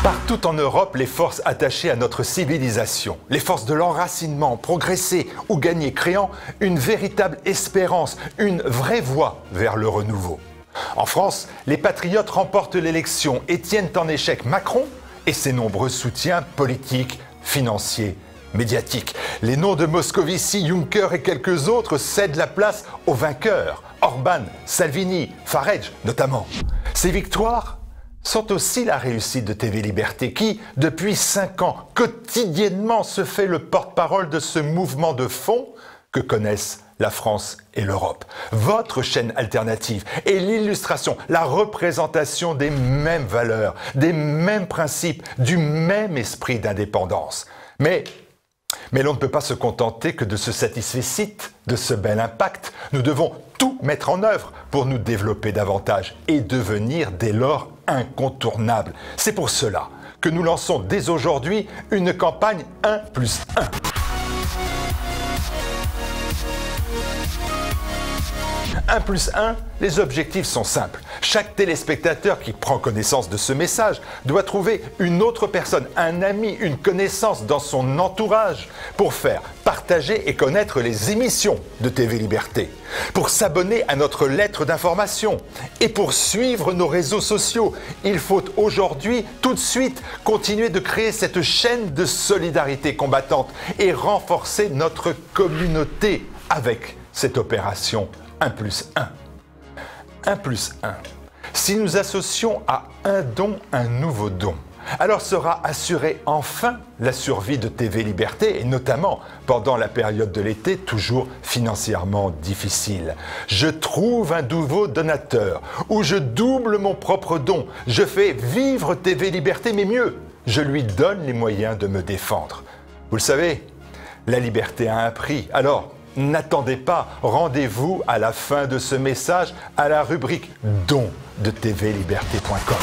Partout en Europe, les forces attachées à notre civilisation, les forces de l'enracinement, ont progressé ou gagné, créant une véritable espérance, une vraie voie vers le renouveau. En France, les patriotes remportent l'élection et tiennent en échec Macron et ses nombreux soutiens politiques, financiers, médiatiques. Les noms de Moscovici, Juncker et quelques autres cèdent la place aux vainqueurs, Orban, Salvini, Farage notamment. Ces victoires sont aussi la réussite de TV Liberté qui, depuis 5 ans, quotidiennement se fait le porte-parole de ce mouvement de fond que connaissent la France et l'Europe. Votre chaîne alternative est l'illustration, la représentation des mêmes valeurs, des mêmes principes, du même esprit d'indépendance. Mais l'on ne peut pas se contenter que de ce satisfait site, de ce bel impact. Nous devons tout mettre en œuvre pour nous développer davantage et devenir dès lors incontournables. C'est pour cela que nous lançons dès aujourd'hui une campagne 1+1. 1+1, les objectifs sont simples. Chaque téléspectateur qui prend connaissance de ce message doit trouver une autre personne, un ami, une connaissance dans son entourage pour faire partager et connaître les émissions de TV Liberté, pour s'abonner à notre lettre d'information et pour suivre nos réseaux sociaux. Il faut aujourd'hui, tout de suite, continuer de créer cette chaîne de solidarité combattante et renforcer notre communauté avec cette opération 1+1. 1+1. Si nous associons à un don un nouveau don, alors sera assurée enfin la survie de TV Liberté et notamment pendant la période de l'été toujours financièrement difficile. Je trouve un nouveau donateur ou je double mon propre don. Je fais vivre TV Liberté, mais mieux, je lui donne les moyens de me défendre. Vous le savez, la liberté a un prix. Alors, n'attendez pas, rendez-vous à la fin de ce message à la rubrique Dons de tvliberté.com.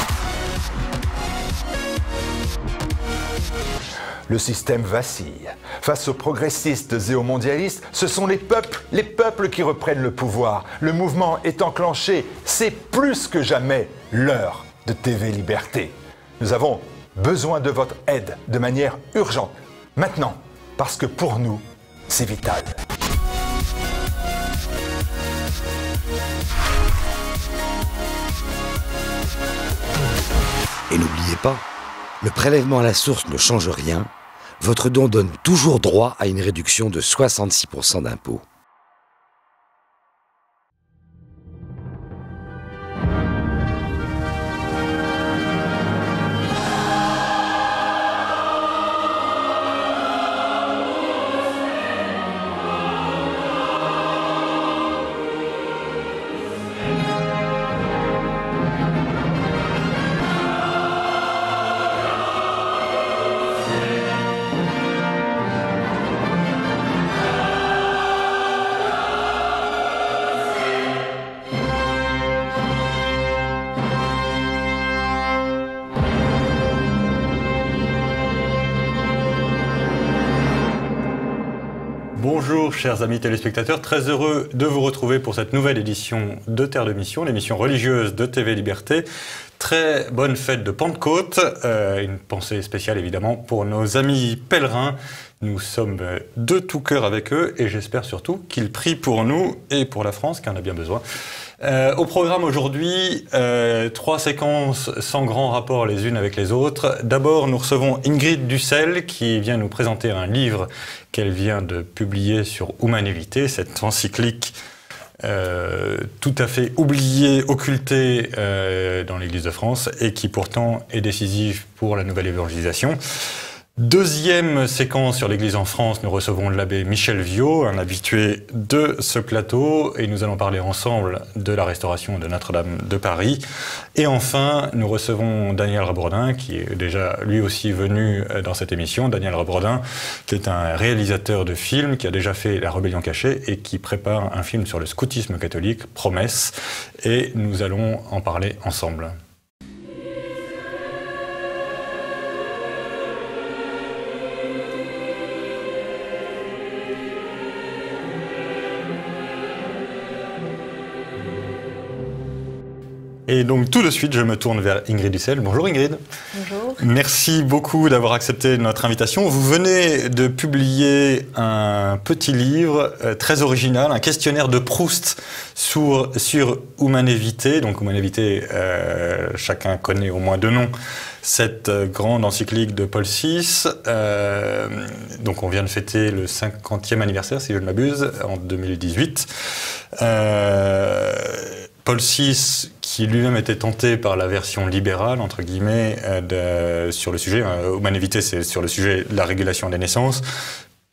Le système vacille. Face aux progressistes et aux mondialistes, ce sont les peuples qui reprennent le pouvoir. Le mouvement est enclenché. C'est plus que jamais l'heure de TV Liberté. Nous avons besoin de votre aide de manière urgente. Maintenant, parce que pour nous, c'est vital. Et n'oubliez pas, le prélèvement à la source ne change rien. Votre don donne toujours droit à une réduction de 66% d'impôts. Bonjour chers amis téléspectateurs, très heureux de vous retrouver pour cette nouvelle édition de Terre de Mission, l'émission religieuse de TV Liberté. Très bonne fête de Pentecôte, une pensée spéciale évidemment pour nos amis pèlerins. Nous sommes de tout cœur avec eux et j'espère surtout qu'ils prient pour nous et pour la France qui en a bien besoin. Au programme aujourd'hui, 3 séquences sans grand rapport les unes avec les autres. D'abord, nous recevons Ingrid Dussel qui vient nous présenter un livre qu'elle vient de publier sur Humanité, cette encyclique tout à fait oubliée, occultée dans l'Église de France et qui pourtant est décisive pour la nouvelle évangélisation. Deuxième séquence sur l'Église en France, nous recevons l'abbé Michel Viaud, un habitué de ce plateau, et nous allons parler ensemble de la restauration de Notre-Dame de Paris. Et enfin, nous recevons Daniel Rebordin, qui est déjà lui aussi venu dans cette émission. Daniel Rebordin, qui est un réalisateur de films, qui a déjà fait La Rébellion cachée et qui prépare un film sur le scoutisme catholique, Promesse, et nous allons en parler ensemble. Et donc tout de suite, je me tourne vers Ingrid Dussel. Bonjour Ingrid. Bonjour. Merci beaucoup d'avoir accepté notre invitation. Vous venez de publier un petit livre très original, un questionnaire de Proust sur Humanevitae. Donc Humanevitae, chacun connaît au moins deux noms. Cette grande encyclique de Paul VI, donc on vient de fêter le 50e anniversaire, si je ne m'abuse, en 2018. Paul VI, qui lui-même était tenté par la version libérale, entre guillemets, sur le sujet, Humanevitae, c'est sur le sujet de la régulation des naissances.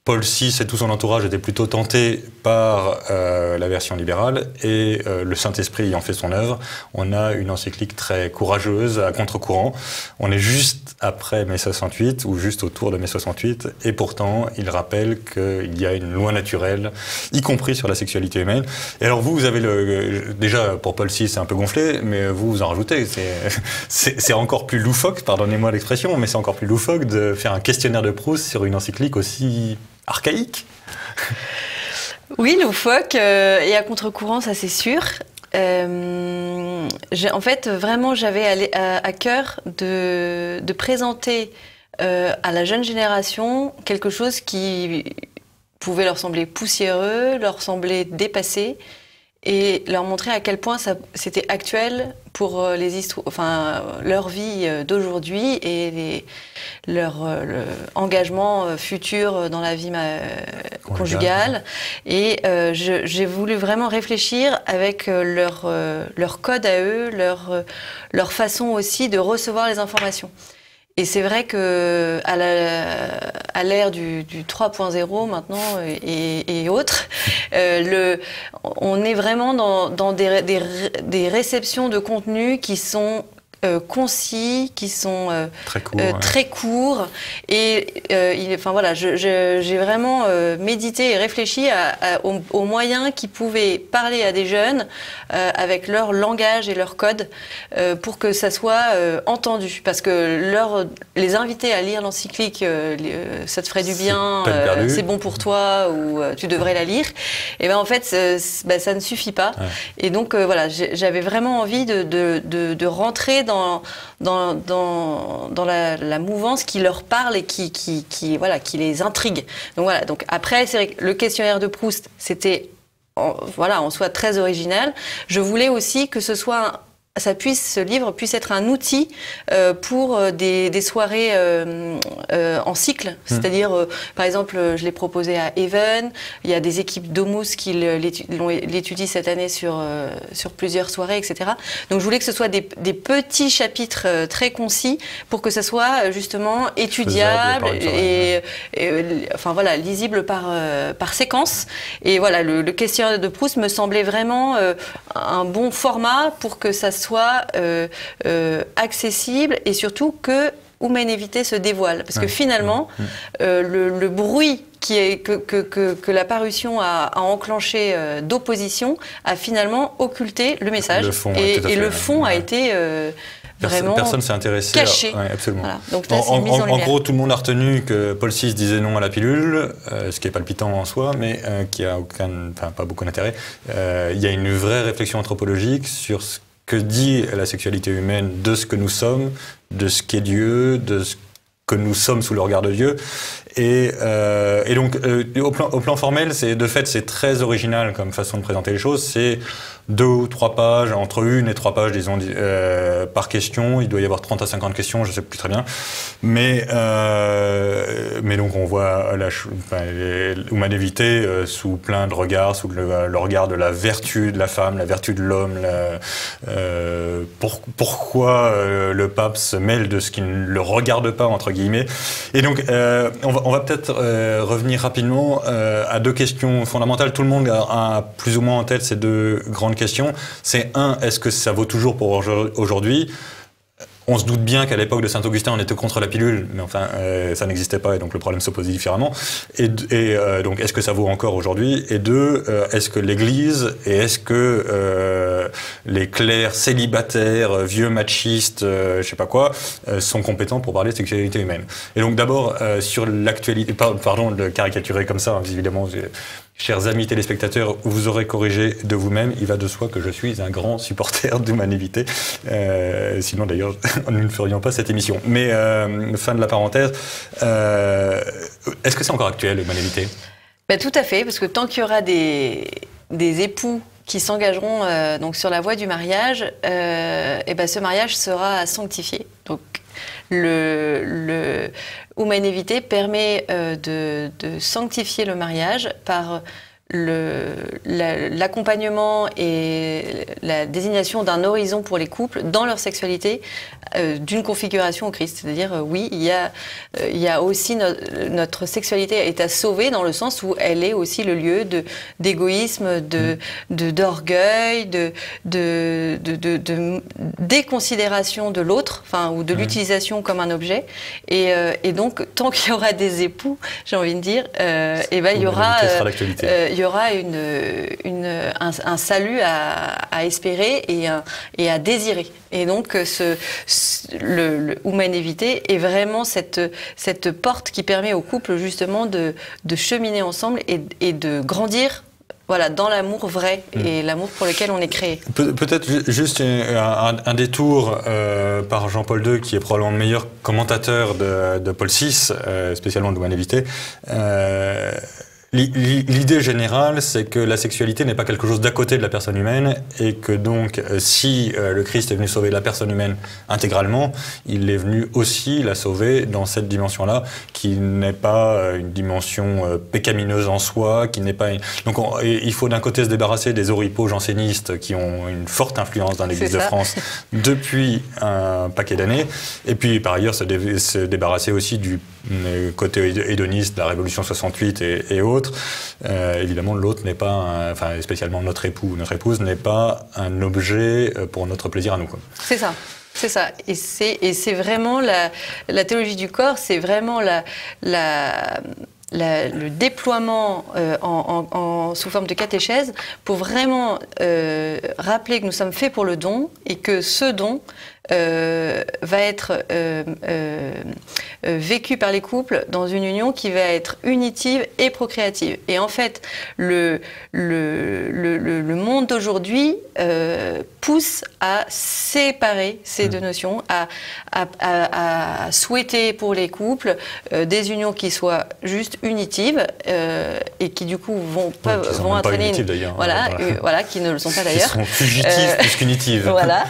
Paul VI et tout son entourage étaient plutôt tentés par la version libérale et le Saint-Esprit ayant fait son œuvre, on a une encyclique très courageuse, à contre-courant. On est juste après mai 68 ou juste autour de mai 68 et pourtant il rappelle qu'il y a une loi naturelle, y compris sur la sexualité humaine. Et alors vous avez déjà pour Paul VI c'est un peu gonflé, mais vous en rajoutez. C'est encore plus loufoque, pardonnez-moi l'expression, mais c'est encore plus loufoque de faire un questionnaire de Proust sur une encyclique aussi archaïque. Oui, loufoque et à contre-courant, ça c'est sûr. En fait, vraiment, j'avais à cœur de présenter à la jeune génération quelque chose qui pouvait leur sembler poussiéreux, leur sembler dépassé, et leur montrer à quel point c'était actuel pour leur vie d'aujourd'hui et leur engagement futur dans la vie conjugale. Et j'ai voulu vraiment réfléchir avec leur code à eux, leur façon aussi de recevoir les informations. Et c'est vrai que à l'ère du 3.0 maintenant et autres, on est vraiment dans des réceptions de contenu qui sont concis, qui sont très courts. Et j'ai vraiment médité et réfléchi aux moyens qui pouvaient parler à des jeunes avec leur langage et leur code pour que ça soit entendu. Parce que les inviter à lire l'encyclique ça te ferait du bien, c'est bon pour toi ou tu devrais la lire, et ben en fait ça ne suffit pas. Ouais. Et donc j'avais vraiment envie de rentrer dans la mouvance qui leur parle et qui les intrigue. Donc après, c'est vrai que le questionnaire de Proust, c'était en soi très original. Je voulais aussi que ce livre puisse être un outil pour des soirées en cycle. C'est-à-dire, par exemple, je l'ai proposé à Even. Il y a des équipes d'Omus qui l'étudient cette année sur plusieurs soirées, etc. Donc, je voulais que ce soit des petits chapitres très concis pour que ce soit justement étudiable et lisible par séquence. Et voilà, le questionnaire de Proust me semblait vraiment un bon format pour que ça soit accessible et surtout que Humanevitae se dévoile. Parce que finalement, le bruit que la parution a enclenché d'opposition a finalement occulté le message. Le fond a été vraiment personne s'est intéressé caché. Ouais, absolument. Voilà. Donc là, c'est une mise en lumière. En gros, tout le monde a retenu que Paul VI disait non à la pilule, ce qui est palpitant en soi, mais qui a pas beaucoup d'intérêt. Il y a une vraie réflexion anthropologique sur ce que dit la sexualité humaine de ce que nous sommes, de ce qu'est Dieu, de ce que nous sommes sous le regard de Dieu. Et donc, au plan formel, c'est très original comme façon de présenter les choses. C'est 2 ou 3 pages, entre 1 et 3 pages, disons, par question. Il doit y avoir 30 à 50 questions, je ne sais plus très bien. Mais donc, on voit Humanevitae sous plein de regards, sous le regard de la vertu de la femme, la vertu de l'homme, pourquoi le pape se mêle de ce qui ne le regarde pas, entre guillemets. Et donc, on va peut-être revenir rapidement à 2 questions fondamentales. Tout le monde a plus ou moins en tête ces 2 grandes questions. C'est est-ce que ça vaut toujours pour aujourd'hui ? On se doute bien qu'à l'époque de Saint-Augustin, on était contre la pilule, mais enfin, ça n'existait pas et donc le problème se posait différemment. Donc, est-ce que ça vaut encore aujourd'hui ? Et 2, est-ce que l'Église et est-ce que les clercs célibataires, vieux machistes, je sais pas quoi, sont compétents pour parler de sexualité humaine ? Et donc d'abord, sur l'actualité, pardon de caricaturer comme ça, hein, évidemment, Chers amis téléspectateurs, vous aurez corrigé de vous-même. Il va de soi que je suis un grand supporter d'humanité. Sinon, d'ailleurs, nous ne ferions pas cette émission. Mais fin de la parenthèse. Est-ce que c'est encore actuel, l'humanité ? Tout à fait, parce que tant qu'il y aura des époux qui s'engageront donc sur la voie du mariage, ce mariage sera sanctifié. Donc, Humanevité permet de sanctifier le mariage par l'accompagnement et la désignation d'un horizon pour les couples dans leur sexualité d'une configuration au Christ. C'est-à-dire, oui, il y a aussi notre sexualité est à sauver dans le sens où elle est aussi le lieu d'égoïsme, d'orgueil, de déconsidération de l'autre, ou de l'utilisation comme un objet. Et donc, tant qu'il y aura des époux, j'ai envie de dire, il y aura un salut à espérer et à désirer. Et donc, le Humanevité est vraiment cette porte qui permet au couple justement de cheminer ensemble et de grandir. Voilà, dans l'amour vrai et l'amour pour lequel on est créé. Peut-être juste un détour par Jean-Paul II, qui est probablement le meilleur commentateur de Paul VI, spécialement de Humanevité. L'idée générale, c'est que la sexualité n'est pas quelque chose d'à côté de la personne humaine et que donc, si le Christ est venu sauver la personne humaine intégralement, il est venu aussi la sauver dans cette dimension-là, qui n'est pas une dimension pécamineuse en soi, qui n'est pas... Donc, il faut d'un côté se débarrasser des oripeaux jansénistes qui ont une forte influence dans l'Église de France depuis un paquet d'années, et puis par ailleurs se débarrasser aussi du côté hédoniste de la Révolution 68 et autres. Évidemment, l'autre n'est pas, spécialement notre époux ou notre épouse, n'est pas un objet pour notre plaisir à nous. C'est ça. C'est ça. Et c'est vraiment la théologie du corps, c'est vraiment le déploiement sous forme de catéchèse pour vraiment rappeler que nous sommes faits pour le don et que ce don va être vécu par les couples dans une union qui va être unitive et procréative. Et en fait, le monde d'aujourd'hui pousse à séparer ces deux notions, à souhaiter pour les couples des unions qui soient juste unitives et qui du coup vont entraîner qui ne le sont pas d'ailleurs. Qui sont fugitives plus qu'unitives. Voilà.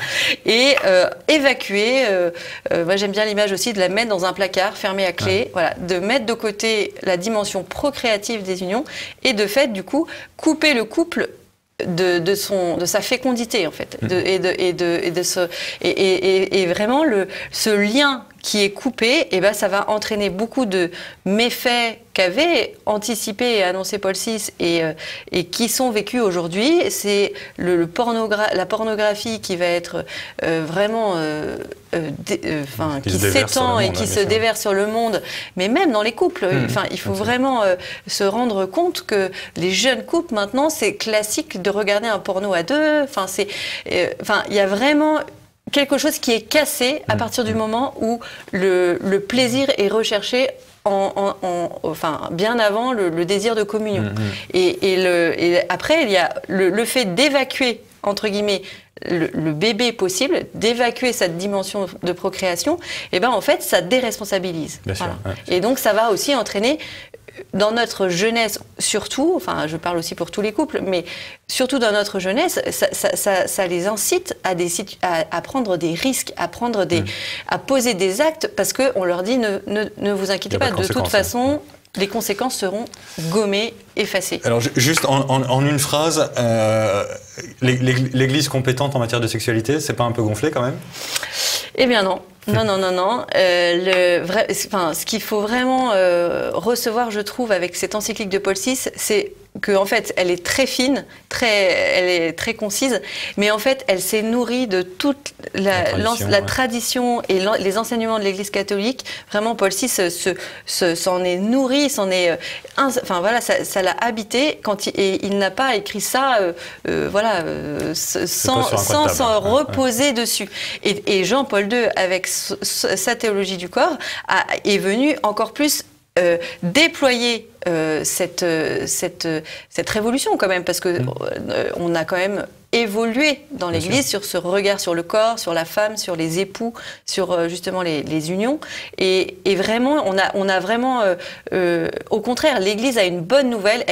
Et évacuer, moi j'aime bien l'image aussi de la mettre dans un placard fermé à clé, de mettre de côté la dimension procréative des unions et de fait du coup couper le couple de sa fécondité en fait, et vraiment ce lien qui est coupé, ça va entraîner beaucoup de méfaits qu'avait anticipé et annoncé Paul VI et qui sont vécus aujourd'hui. C'est la pornographie qui va être vraiment qui s'étend et qui se déverse sur le monde, mais même dans les couples. Il faut vraiment se rendre compte que les jeunes couples maintenant, c'est classique de regarder un porno à deux. Il y a vraiment quelque chose qui est cassé à partir du moment où le plaisir est recherché bien avant le désir de communion. Et après, il y a le fait d'évacuer, entre guillemets, le bébé possible, d'évacuer cette dimension de procréation, en fait, ça déresponsabilise. Bien sûr, Et donc, ça va aussi entraîner dans notre jeunesse, surtout, je parle aussi pour tous les couples, mais surtout dans notre jeunesse, ça les incite à prendre des risques, à poser des actes, parce qu'on leur dit ne vous inquiétez pas, de toute façon, les conséquences seront gommées, effacées. Alors juste en une phrase, l'Église compétente en matière de sexualité, c'est pas un peu gonflé quand même ? Eh bien non. Non. Ce qu'il faut vraiment recevoir, je trouve, avec cette encyclique de Paul VI, c'est qu'en fait, elle est très fine, elle est très concise, mais en fait, elle s'est nourrie de toute la tradition et les enseignements de l'Église catholique. Vraiment, Paul VI s'en est nourri, ça l'a habité et il n'a pas écrit ça, sans s'en reposer dessus. Et Jean-Paul II, avec sa théologie du corps, est venu encore plus déployer cette révolution quand même, parce que on a quand même évolué dans l'Église sur ce regard sur le corps, sur la femme, sur les époux, sur justement les unions. Et vraiment, on a vraiment, au contraire, l'Église a une bonne nouvelle.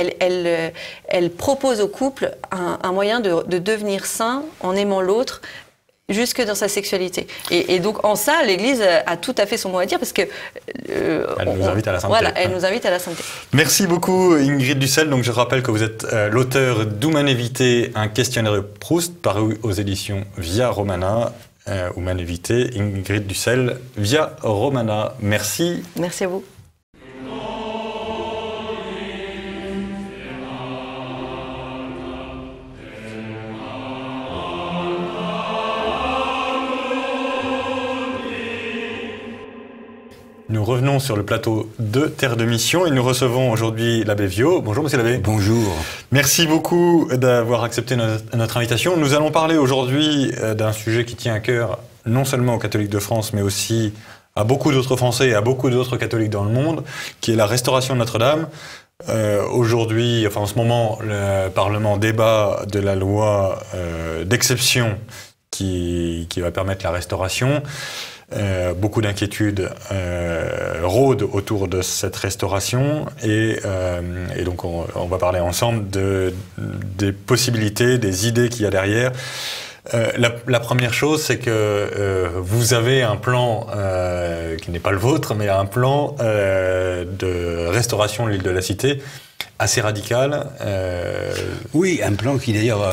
Elle propose au couple un moyen de devenir saint en aimant l'autre, jusque dans sa sexualité. Et donc, en ça, l'Église a tout à fait son mot à dire, parce que... elle nous invite à la sainteté. Voilà, elle nous invite à la sainteté. Merci beaucoup, Ingrid Dussel. Donc, je rappelle que vous êtes l'auteur d'Humanevité, un questionnaire de Proust, paru aux éditions Via Romana. Humanevité, Ingrid Dussel, Via Romana. Merci. Merci à vous. Nous revenons sur le plateau de Terre de Mission et nous recevons aujourd'hui l'abbé Viaud. Bonjour monsieur l'abbé. Bonjour. Merci beaucoup d'avoir accepté notre invitation. Nous allons parler aujourd'hui d'un sujet qui tient à cœur non seulement aux catholiques de France, mais aussi à beaucoup d'autres Français et à beaucoup d'autres catholiques dans le monde, qui est la restauration de Notre-Dame. Aujourd'hui, enfin en ce moment, le Parlement débat de la loi d'exception qui va permettre la restauration. Beaucoup d'inquiétudes rôdent autour de cette restauration et donc on va parler ensemble des possibilités, des idées qu'il y a derrière. La première chose, c'est que vous avez un plan qui n'est pas le vôtre, mais un plan de restauration de l'île de la Cité assez radical. Oui, un plan qui d'ailleurs,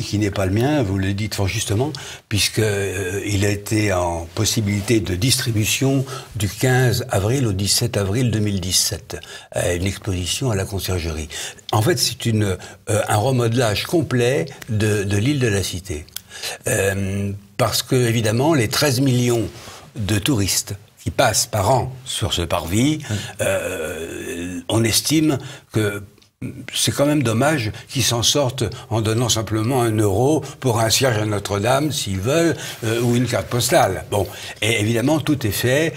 qui n'est pas le mien, vous le dites fort justement, puisqu'il a été en possibilité de distribution du 15 avril au 17 avril 2017, à une exposition à la Conciergerie. En fait, c'est un remodelage complet de l'île de la Cité. Parce que, évidemment, les 13 millions de touristes qui passent par an sur ce parvis, on estime que c'est quand même dommage qu'ils s'en sortent en donnant simplement 1 euro pour un cierge à Notre-Dame, s'ils veulent, ou une carte postale. Bon, et évidemment, tout est fait,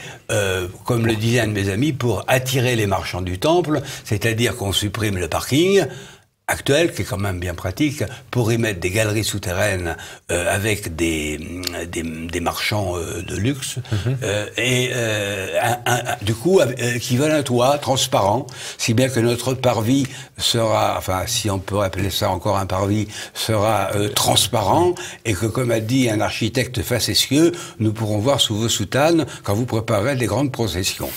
comme le disait un de mes amis, pour attirer les marchands du temple, c'est-à-dire qu'on supprime le parking actuel, qui est quand même bien pratique, pour y mettre des galeries souterraines avec des marchands de luxe, du coup, qui veulent un toit transparent, si bien que notre parvis sera, enfin, si on peut appeler ça encore un parvis, sera transparent, et que, comme a dit un architecte facétieux, nous pourrons voir sous vos soutanes quand vous préparez des grandes processions.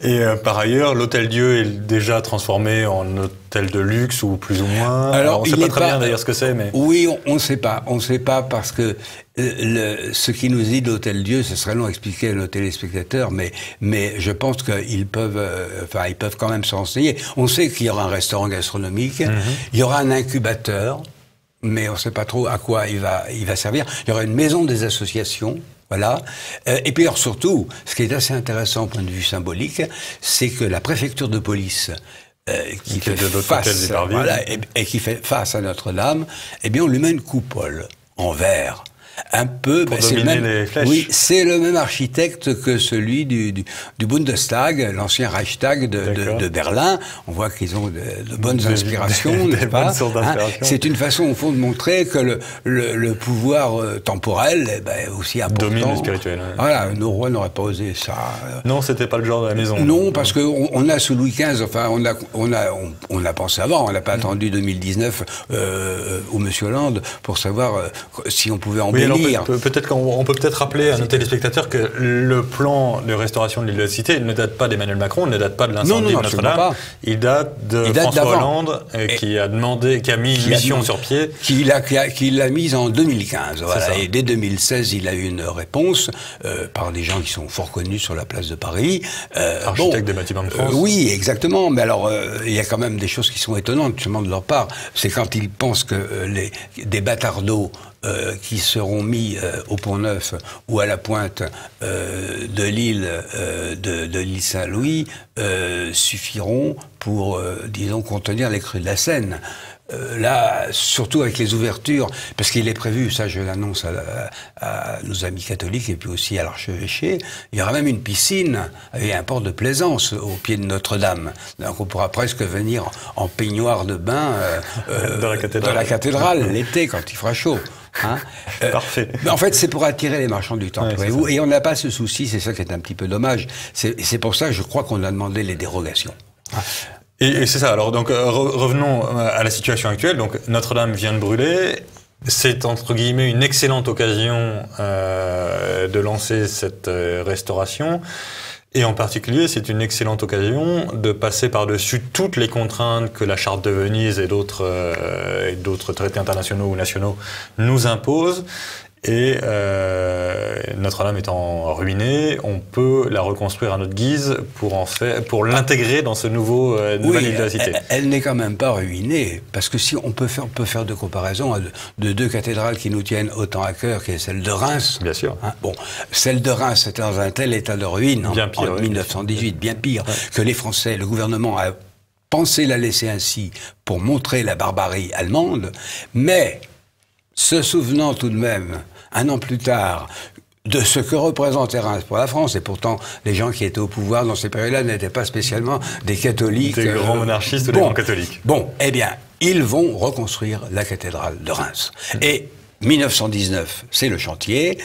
Et par ailleurs, l'Hôtel-Dieu est déjà transformé en hôtel de luxe, ou plus ou moins. Alors on ne sait pas très bien d'ailleurs ce que c'est, mais... Oui, on ne sait pas. On ne sait pas parce que ce qui nous dit l'Hôtel-Dieu, ce serait long à expliquer à nos téléspectateurs, mais je pense qu'ils peuvent, ils peuvent quand même se renseigner. On sait qu'il y aura un restaurant gastronomique, il y aura un incubateur, mais on ne sait pas trop à quoi il va servir. Il y aura une maison des associations. Voilà. Et puis alors surtout, ce qui est assez intéressant au point de vue symbolique, c'est que la préfecture de police qui fait face, et qui fait face à Notre-Dame, eh bien on lui met une coupole en verre. Un peu, pour dominer les flèches. Oui, c'est le même architecte que celui du Bundestag, l'ancien Reichstag de Berlin. On voit qu'ils ont de bonnes inspirations, n'est-ce pas ? C'est une façon, au fond, de montrer que le pouvoir temporel est aussi important. Domine le spirituel. Ouais. Voilà, nos rois n'auraient pas osé ça. Non, c'était pas le genre de la maison. Non, parce qu'on a sous Louis XV, enfin, on a pensé avant, on n'a pas attendu 2019 ou Monsieur Hollande pour savoir si on pouvait embellir. Alors peut-être qu'on peut peut-être rappeler à nos téléspectateurs que le plan de restauration de l'île de la Cité ne date pas d'Emmanuel Macron, ne date pas de l'incendie de Notre-Dame. Il date de François Hollande qui a mis une mission sur pied. Qui l'a mise en 2015. Voilà. Et dès 2016, il a eu une réponse par des gens qui sont fort connus sur la place de Paris. Architectes des bâtiments de France. Oui, exactement. Mais alors, il y a quand même des choses qui sont étonnantes, justement, de leur part. C'est quand ils pensent que des bâtardeaux qui seront mis au Pont-Neuf ou à la pointe de l'île Saint-Louis suffiront pour, disons, contenir les crues de la Seine. là, surtout avec les ouvertures, parce qu'il est prévu, ça je l'annonce à nos amis catholiques et puis aussi à l'archevêché, il y aura même une piscine et un port de plaisance au pied de Notre-Dame. Donc on pourra presque venir en peignoir de bain dans la cathédrale l'été quand il fera chaud. Hein Parfait. Mais en fait, c'est pour attirer les marchands du temple, ouais, voyez-vous, et on n'a pas ce souci, c'est ça qui est un petit peu dommage. C'est pour ça que je crois qu'on a demandé les dérogations. Et c'est ça. Alors, donc, revenons à la situation actuelle. Donc, Notre-Dame vient de brûler. C'est, entre guillemets, une excellente occasion de lancer cette restauration. Et en particulier, c'est une excellente occasion de passer par-dessus toutes les contraintes que la Charte de Venise et d'autres traités internationaux ou nationaux nous imposent. Et Notre-Dame étant ruinée, on peut la reconstruire à notre guise pour l'intégrer dans ce nouvelle île de la Cité. Elle n'est quand même pas ruinée, parce que si on peut faire de comparaisons de deux cathédrales qui nous tiennent autant à cœur, qui est celle de Reims. Bien sûr. Hein, bon, celle de Reims était dans un tel état de ruine en 1918, bien pire, que les Français, le gouvernement a pensé la laisser ainsi pour montrer la barbarie allemande, mais se souvenant tout de même, un an plus tard, de ce que représentait Reims pour la France, et pourtant les gens qui étaient au pouvoir dans ces périodes-là n'étaient pas spécialement des catholiques. Des grands monarchistes ou des grands catholiques. Bon, eh bien, ils vont reconstruire la cathédrale de Reims. Et 1919, c'est le chantier.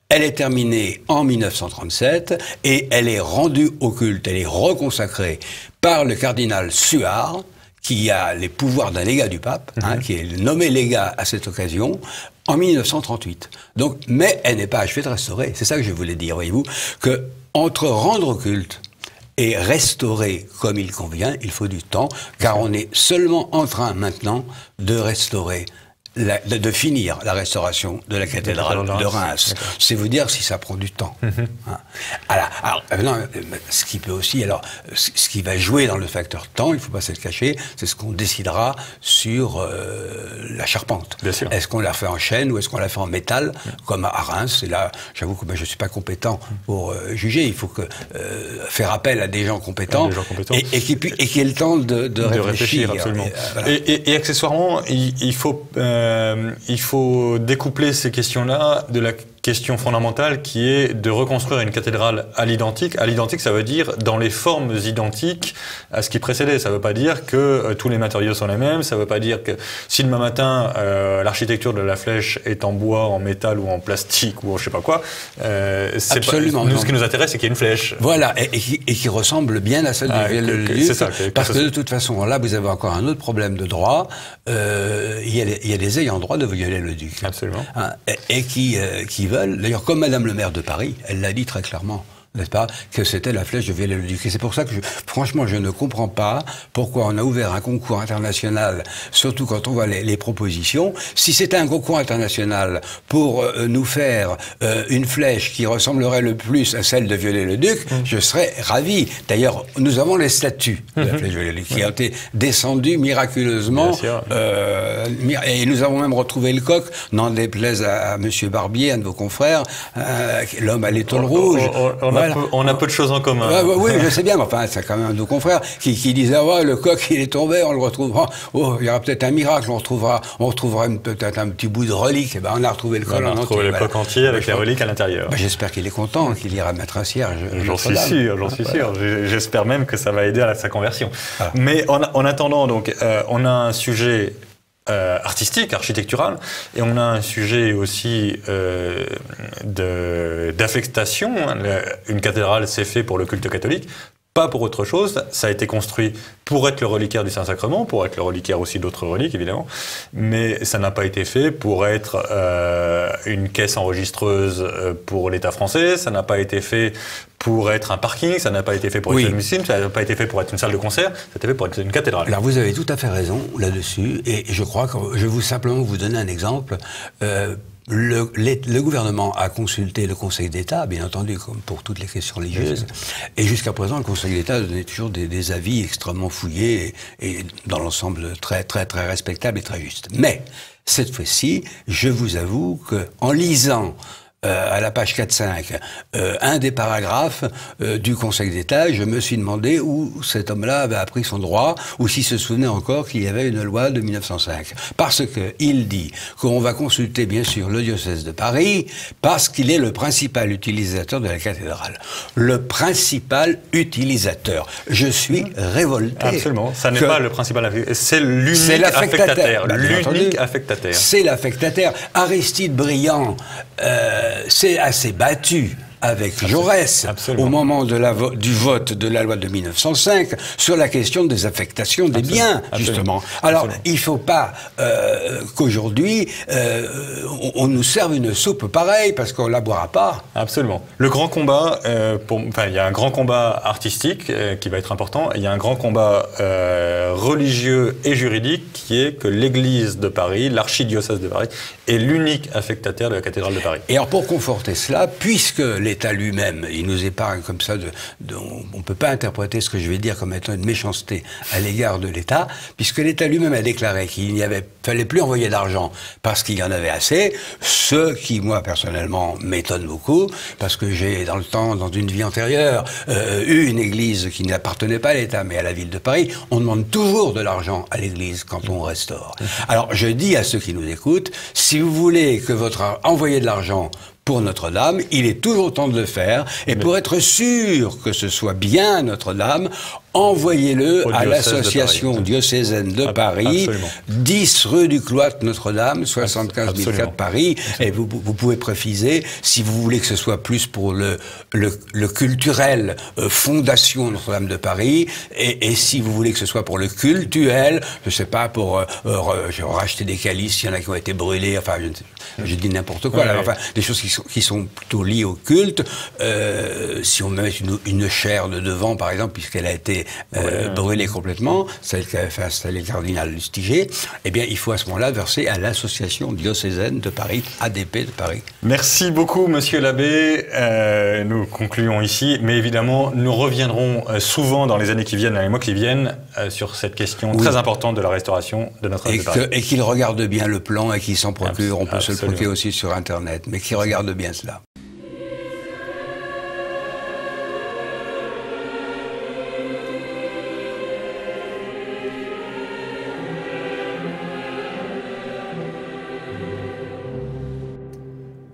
Elle est terminée en 1937 et elle est rendue au culte, elle est reconsacrée par le cardinal Suard, qui a les pouvoirs d'un légat du pape, qui est nommé légat à cette occasion, en 1938. Donc, mais elle n'est pas achevée de restaurer. C'est ça que je voulais dire, voyez-vous, que entre rendre culte et restaurer comme il convient, il faut du temps, car on est seulement en train maintenant de restaurer, de finir la restauration de la cathédrale de Reims. C'est vous dire si ça prend du temps. Alors, ce qui peut aussi, ce qui va jouer dans le facteur temps, il ne faut pas se le cacher, c'est ce qu'on décidera sur la charpente. Est-ce qu'on la fait en chêne ou est-ce qu'on la fait en métal, comme à Reims? Et là, j'avoue que je ne suis pas compétent pour juger. Il faut faire appel à des gens compétents, et qui aient le temps de réfléchir. Absolument. Et accessoirement, il faut découpler ces questions-là de la question fondamentale qui est de reconstruire une cathédrale à l'identique. À l'identique, ça veut dire dans les formes identiques à ce qui précédait. Ça ne veut pas dire que tous les matériaux sont les mêmes. Ça ne veut pas dire que si demain matin, l'architecture de la flèche est en bois, en métal ou en plastique ou je ne sais pas quoi, absolument. Nous, ce qui nous intéresse, c'est qu'il y ait une flèche. Voilà, et qui ressemble bien à celle du Viollet-le-Duc. C'est ça. Parce que de toute façon, là, vous avez encore un autre problème de droit. Il y a des ayants droit de Viollet-le-Duc. Absolument. Et qui veulent, d'ailleurs, comme Madame le maire de Paris, elle l'a dit très clairement, n'est-ce pas, que c'était la flèche de Viollet-le-Duc. Et c'est pour ça que, franchement, je ne comprends pas pourquoi on a ouvert un concours international, surtout quand on voit les propositions. Si c'était un concours international pour nous faire une flèche qui ressemblerait le plus à celle de Viollet-le-Duc, je serais ravi. D'ailleurs, nous avons les statues de la flèche de Viollet-le-Duc qui ont été descendues miraculeusement. Et nous avons même retrouvé le coq, n'en déplaise à Monsieur Barbier, un de vos confrères, l'homme à l'étoile rouge. On a peu de choses en commun. Oui, je sais bien, mais enfin, c'est quand même un de nos confrères qui disait le coq, il est tombé, on le retrouvera. Oh, il y aura peut-être un miracle, on retrouvera peut-être un petit bout de relique. Et ben, on a retrouvé le coq entier. On a retrouvé le coq entier avec les reliques à l'intérieur. J'espère qu'il est content, qu'il ira mettre un cierge. J'en suis sûr. J'espère même que ça va aider à sa conversion. Voilà. Mais en attendant, donc, on a un sujet artistique, architectural, et on a un sujet aussi d'affectation. Une cathédrale, c'est fait pour le culte catholique, pas pour autre chose. Ça a été construit pour être le reliquaire du Saint-Sacrement, pour être le reliquaire aussi d'autres reliques, évidemment, mais ça n'a pas été fait pour être une caisse enregistreuse pour l'État français, ça n'a pas été fait pour être un parking, ça n'a pas été fait pour être une musée, ça n'a pas été fait pour être une salle de concert, ça a été fait pour être une cathédrale. Alors vous avez tout à fait raison là-dessus, et je crois que je vais simplement vous donner un exemple. Le gouvernement a consulté le Conseil d'État, bien entendu, comme pour toutes les questions religieuses, et jusqu'à présent, le Conseil d'État a donné toujours des avis extrêmement fouillés et dans l'ensemble très, très, très respectables et très justes. Mais, cette fois-ci, je vous avoue qu'en lisant à la page 4-5, un des paragraphes du Conseil d'État, je me suis demandé où cet homme-là avait appris son droit, ou s'il se souvenait encore qu'il y avait une loi de 1905. Parce que il dit qu'on va consulter bien sûr le diocèse de Paris, parce qu'il est le principal utilisateur de la cathédrale. Le principal utilisateur. Je suis révolté. Absolument. Ça n'est pas le principal, c'est l'unique affectataire. L'unique affectataire. C'est l'affectataire. Aristide Briand s'est assez battu avec Jaurès au moment du vote de la loi de 1905 sur la question des affectations des biens, justement. Alors, il ne faut pas qu'aujourd'hui on nous serve une soupe pareille parce qu'on ne la boira pas. Absolument. Le grand combat, il y a un grand combat artistique qui va être important, et il y a un grand combat religieux et juridique qui est que l'Église de Paris, l'archidiocèse de Paris, est l'unique affectataire de la cathédrale de Paris. Et alors, pour conforter cela, puisque l'État lui-même, il nous épargne comme ça, on ne peut pas interpréter ce que je vais dire comme étant une méchanceté à l'égard de l'État, puisque l'État lui-même a déclaré qu'il n'y fallait plus envoyer d'argent parce qu'il y en avait assez, ce qui, moi, personnellement, m'étonne beaucoup, parce que j'ai, dans le temps, dans une vie antérieure, eu une église qui n'appartenait pas à l'État, mais à la ville de Paris. On demande toujours de l'argent à l'église quand on restaure. Alors, je dis à ceux qui nous écoutent, si vous voulez que envoyer de l'argent pour Notre-Dame, il est toujours temps de le faire. Et pour être sûr que ce soit bien Notre-Dame, envoyez-le à l'association diocésaine de Paris, 10 rue du Cloître Notre-Dame, 75 004 Paris. Et vous pouvez préciser, si vous voulez que ce soit plus pour le culturel, Fondation Notre-Dame de Paris, et si vous voulez que ce soit pour le cultuel, je ne sais pas, pour racheter des calices, il y en a qui ont été brûlés, enfin, je dis n'importe quoi, là, enfin, des choses qui sont plutôt liées au culte. Si on met une chaire de devant, par exemple, puisqu'elle a été brûlée complètement, celle qu'avait fait installer le cardinal Lustiger, eh bien, il faut à ce moment-là verser à l'association diocésaine de Paris, ADP de Paris. Merci beaucoup, monsieur l'abbé. Nous concluons ici, mais évidemment, nous reviendrons souvent dans les années qui viennent, dans les mois qui viennent, sur cette question très importante de la restauration de Notre-Dame de Paris. Et qu'il regarde bien le plan et qu'il s'en procure. On peut se le procurer aussi sur Internet, mais qu'il regarde bien cela.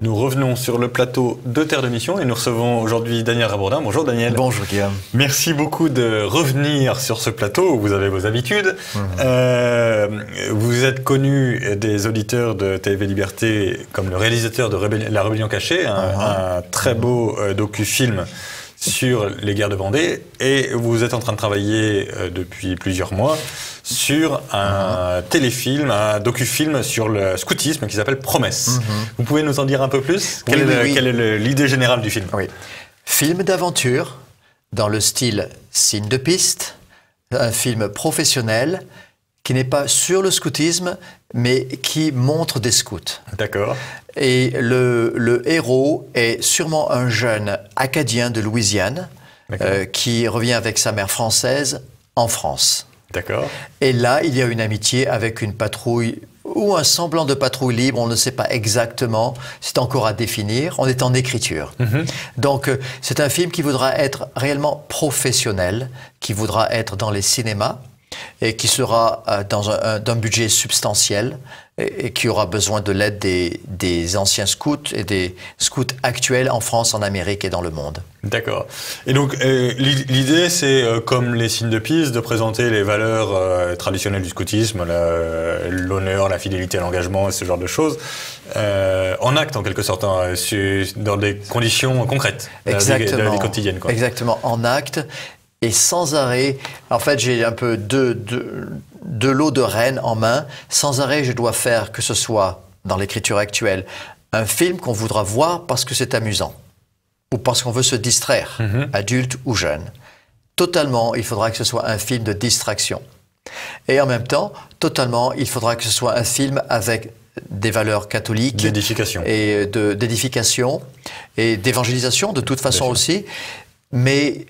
Nous revenons sur le plateau de Terre de Mission et nous recevons aujourd'hui Daniel Rabourdin. Bonjour Daniel. Bonjour Guillaume. Merci beaucoup de revenir sur ce plateau où vous avez vos habitudes. Vous êtes connu des auditeurs de TV Liberté comme le réalisateur de La Rébellion cachée, un très beau docu-film sur les guerres de Vendée, et vous êtes en train de travailler depuis plusieurs mois sur un téléfilm, un docu-film sur le scoutisme qui s'appelle Promesse. Vous pouvez nous en dire un peu plus? Quelle est l'idée générale du film? Oui. Film d'aventure dans le style signe de piste, un film professionnel qui n'est pas sur le scoutisme, mais qui montre des scouts. D'accord. Et le héros est sûrement un jeune acadien de Louisiane qui revient avec sa mère française en France. D'accord. Et là, il y a une amitié avec une patrouille ou un semblant de patrouille libre, on ne sait pas exactement, c'est encore à définir, on est en écriture. Donc c'est un film qui voudra être réellement professionnel, qui voudra être dans les cinémas, et qui sera d'un budget substantiel et qui aura besoin de l'aide des anciens scouts et des scouts actuels en France, en Amérique et dans le monde. D'accord. Et donc l'idée, c'est comme les signes de piste, de présenter les valeurs traditionnelles du scoutisme, l'honneur, la fidélité à l'engagement et ce genre de choses, en acte en quelque sorte, hein, dans des conditions concrètes de la vie quotidienne, quoi. Exactement, en acte. Et sans arrêt, en fait, j'ai un peu de l'eau de Rennes en main. Sans arrêt, je dois faire, que ce soit dans l'écriture actuelle, un film qu'on voudra voir parce que c'est amusant ou parce qu'on veut se distraire, adulte ou jeune. Totalement, il faudra que ce soit un film de distraction. Et en même temps, totalement, il faudra que ce soit un film avec des valeurs catholiques. D'édification. Et d'édification et d'évangélisation, de toute façon aussi. Mais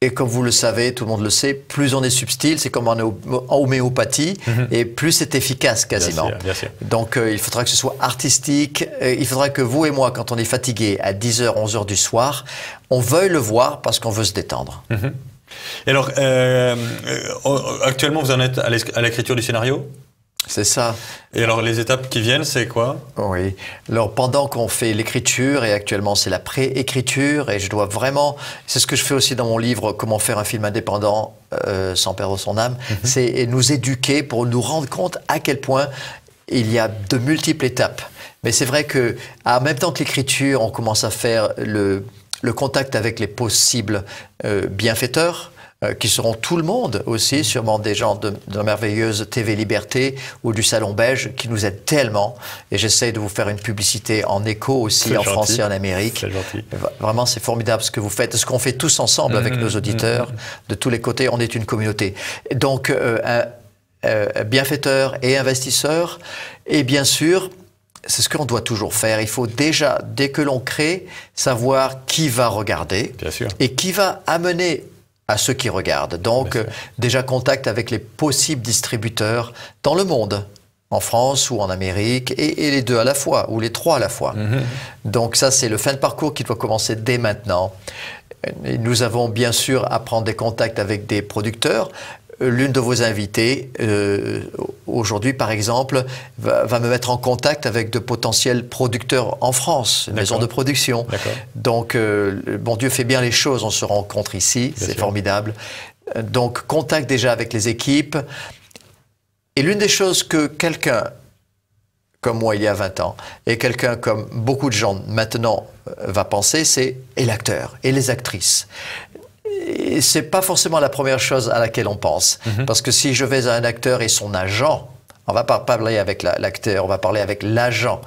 Et comme vous le savez, tout le monde le sait, plus on est subtil, c'est comme en homéopathie, et plus c'est efficace quasiment. Bien sûr. Donc il faudra que ce soit artistique, il faudra que vous et moi, quand on est fatigué à 10h, 11h du soir, on veuille le voir parce qu'on veut se détendre. Et alors, actuellement, vous en êtes à l'écriture du scénario ? C'est ça. Et alors, les étapes qui viennent, c'est quoi ? Oui. Alors, pendant qu'on fait l'écriture, et actuellement c'est la pré-écriture, et je dois vraiment, c'est ce que je fais aussi dans mon livre, Comment faire un film indépendant sans perdre son âme, c'est nous éduquer pour nous rendre compte à quel point il y a de multiples étapes. Mais c'est vrai que, en même temps que l'écriture, on commence à faire le contact avec les possibles bienfaiteurs, qui seront tout le monde aussi, sûrement des gens de la merveilleuse TV Liberté ou du Salon Belge qui nous aident tellement. Et j'essaie de vous faire une publicité en écho aussi, en France et en Amérique. C'est gentil. Vraiment, c'est formidable ce que vous faites, ce qu'on fait tous ensemble avec nos auditeurs de tous les côtés. On est une communauté. Donc, bienfaiteurs et investisseurs. Et bien sûr, c'est ce qu'on doit toujours faire. Il faut déjà, dès que l'on crée, savoir qui va regarder et qui va amener à ceux qui regardent. Donc, déjà contact avec les possibles distributeurs dans le monde, en France ou en Amérique, et les deux à la fois, ou les trois à la fois. Donc ça, c'est le fin de parcours qui doit commencer dès maintenant. Et nous avons bien sûr à prendre des contacts avec des producteurs. L'une de vos invitées, aujourd'hui par exemple, va me mettre en contact avec de potentiels producteurs en France, une maison de production. Donc, bon Dieu fait bien les choses, on se rencontre ici, c'est formidable. Donc, contact déjà avec les équipes. Et l'une des choses que quelqu'un comme moi il y a 20 ans, et quelqu'un comme beaucoup de gens maintenant va penser, c'est « et l'acteur, et les actrices ». Et c'est pas forcément la première chose à laquelle on pense. Parce que si je vais à un acteur et son agent, on va pas parler avec l'acteur, on va parler avec l'agent.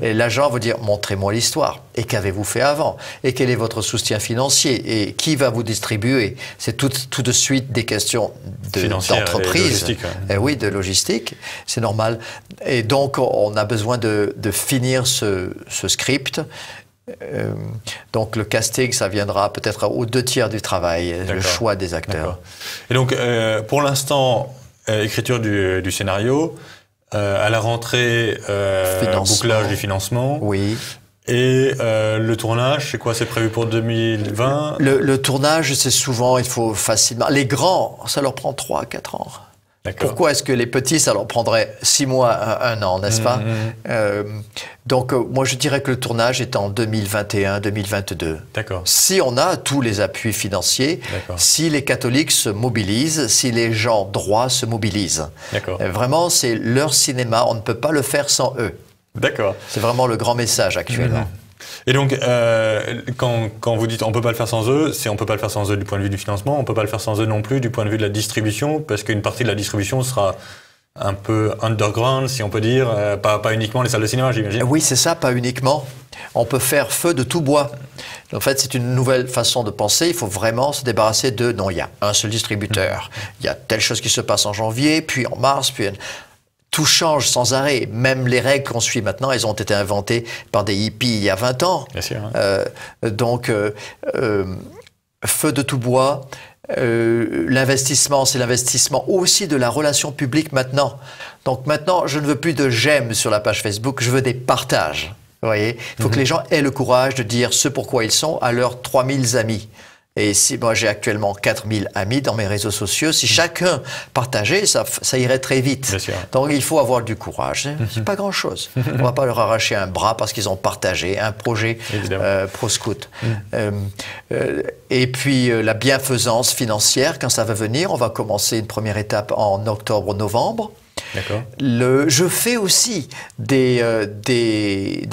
Et l'agent va dire, montrez-moi l'histoire. Et qu'avez-vous fait avant? Et quel est votre soutien financier? Et qui va vous distribuer? C'est tout de suite des questions d'entreprise. Et oui, de logistique. C'est normal. Et donc, on a besoin de finir ce script. Donc le casting, ça viendra peut-être aux 2/3 du travail, le choix des acteurs. Et donc pour l'instant, écriture du scénario, à la rentrée, bouclage du financement. Oui. Et le tournage, c'est quoi? C'est prévu pour 2020? Le tournage, c'est souvent, il faut facilement... Les grands, ça leur prend 3 à 4 ans. Pourquoi est-ce que les petits, ça leur prendrait 6 mois à 1 an, n'est-ce pas? Donc, moi, je dirais que le tournage est en 2021-2022. Si on a tous les appuis financiers, si les catholiques se mobilisent, si les gens droits se mobilisent. Vraiment, c'est leur cinéma, on ne peut pas le faire sans eux. C'est vraiment le grand message actuellement. Et donc, quand vous dites on ne peut pas le faire sans eux, c'est on ne peut pas le faire sans eux du point de vue du financement, on ne peut pas le faire sans eux non plus du point de vue de la distribution, parce qu'une partie de la distribution sera un peu underground, si on peut dire, pas uniquement les salles de cinéma, j'imagine. Oui, c'est ça, pas uniquement. On peut faire feu de tout bois. En fait, c'est une nouvelle façon de penser. Il faut vraiment se débarrasser de... Non, il y a un seul distributeur. Il y a telle chose qui se passe en janvier, puis en mars, puis... Tout change sans arrêt. Même les règles qu'on suit maintenant, elles ont été inventées par des hippies il y a 20 ans. Bien sûr. Donc, feu de tout bois. L'investissement, c'est l'investissement aussi de la relation publique maintenant. Donc maintenant, je ne veux plus de j'aime sur la page Facebook, je veux des partages. Vous voyez, il faut que les gens aient le courage de dire ce pourquoi ils sont à leurs 3000 amis. Et si moi j'ai actuellement 4000 amis dans mes réseaux sociaux, si chacun partageait, ça irait très vite. Donc il faut avoir du courage. C'est pas grand-chose. On va pas leur arracher un bras parce qu'ils ont partagé un projet pro-scout. Et puis la bienfaisance financière, quand ça va venir, on va commencer une première étape en octobre-novembre. Je fais aussi des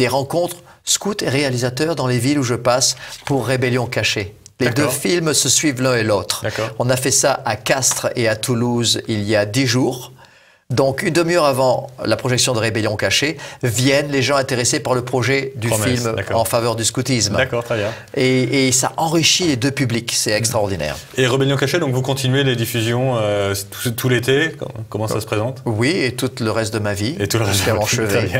rencontres scouts et réalisateurs dans les villes où je passe pour Rébellion cachée. Les deux films se suivent l'un et l'autre. On a fait ça à Castres et à Toulouse il y a 10 jours. Donc, une demi-heure avant la projection de Rébellion cachée, viennent les gens intéressés par le projet du film en faveur du scoutisme. Très bien. Et ça enrichit les deux publics, c'est extraordinaire. Et Rébellion cachée, donc vous continuez les diffusions tout l'été? Comment ça se présente? Oui, et tout le reste de ma vie. Et tout le reste jusqu'à mon chevet.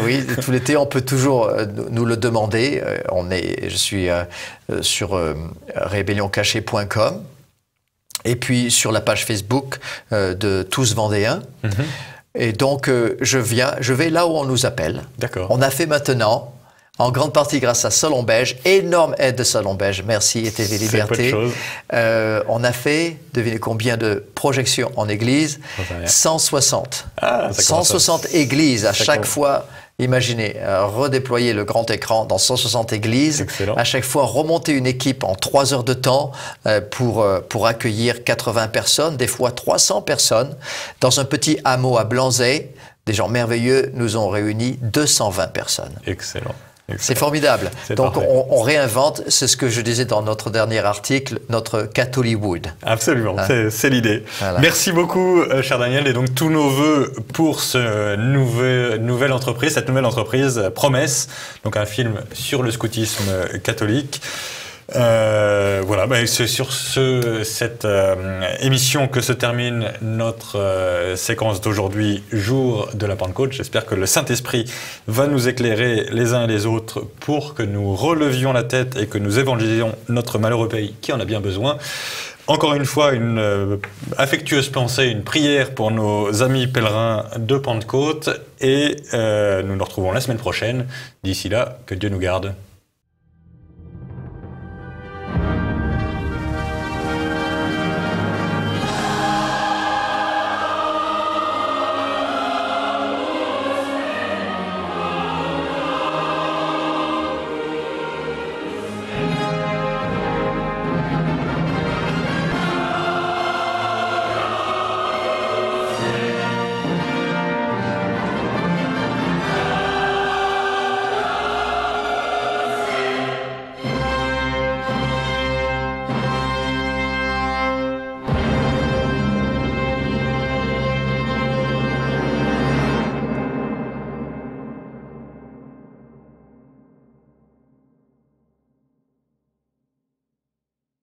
Oui, tout l'été, on peut toujours nous le demander. Je suis sur rébellioncaché.com. et puis sur la page Facebook de Tous Vendéens. Et donc, je vais là où on nous appelle. D'accord. On a fait maintenant, en grande partie grâce à Salon Belge, énorme aide de Salon Belge, merci et TV Liberté. On a fait, devinez combien de projections en église? 160. 160 églises à chaque fois. Imaginez, redéployer le grand écran dans 160 églises, excellent. À chaque fois remonter une équipe en 3 heures de temps pour accueillir 80 personnes, des fois 300 personnes, dans un petit hameau à Blanzey. Des gens merveilleux nous ont réuni 220 personnes. Excellent. C'est formidable. Donc on réinvente, c'est ce que je disais dans notre dernier article, notre Catholiwood. Absolument, c'est l'idée. Voilà. Merci beaucoup, cher Daniel, et donc tous nos vœux pour cette nouvelle entreprise Promesse, donc un film sur le scoutisme catholique. Voilà, c'est sur cette émission que se termine notre séquence d'aujourd'hui, jour de la Pentecôte. J'espère que le Saint-Esprit va nous éclairer les uns et les autres pour que nous relevions la tête et que nous évangélisions notre malheureux pays qui en a bien besoin. Encore une fois, une affectueuse pensée, une prière pour nos amis pèlerins de Pentecôte et nous nous retrouvons la semaine prochaine. D'ici là, que Dieu nous garde.